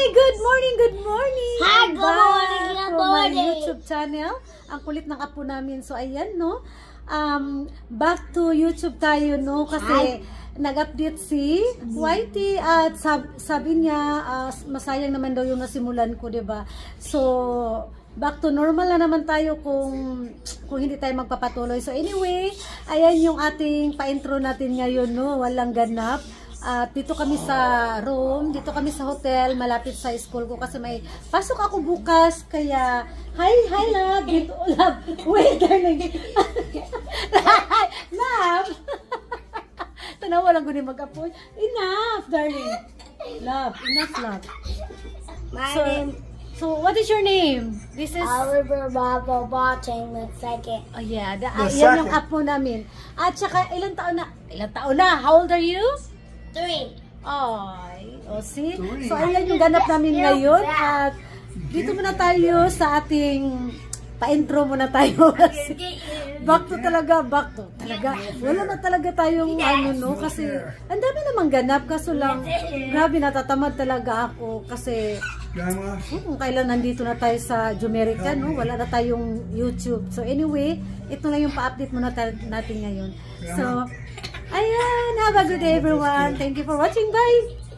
Good morning, good morning! Hi, good morning, good morning! My YouTube channel. Ang kulit ng apo namin. So, ayan, no? Back to YouTube tayo, no? Kasi nag-update si Whitey at sabi niya, masayang naman daw yung nasimulan ko, diba? So, back to normal na naman tayo kung hindi tayo magpapatuloy. So, anyway, ayan yung ating pa-intro natin ngayon, no? Walang ganap. Dito kami sa room, dito kami sa hotel, malapit sa school ko kasi may pasok ako bukas, kaya hi love, dito love, wait darling, love, tanawa lang ko ni mag-apoy, enough darling, love, enough love. My name. So what is your name? This is Oliver Bravo Botting the second. Oh yeah, yan yung apo namin. At saka ilang taon na? How old are you? 3. Ay, see? So, ayan yung ganap namin ngayon. At dito muna tayo sa ating pa-intro muna tayo. back to talaga. Wala na talaga tayong no? Kasi, ang dami namang ganap. Kaso lang, grabe, natatamad talaga ako. Kasi, kung kailan nandito na tayo sa Jumerica, no? Wala na tayong YouTube. So, anyway, ito na yung pa-update muna natin ngayon. So, ayan, have a good day everyone. Thank you for watching. Bye!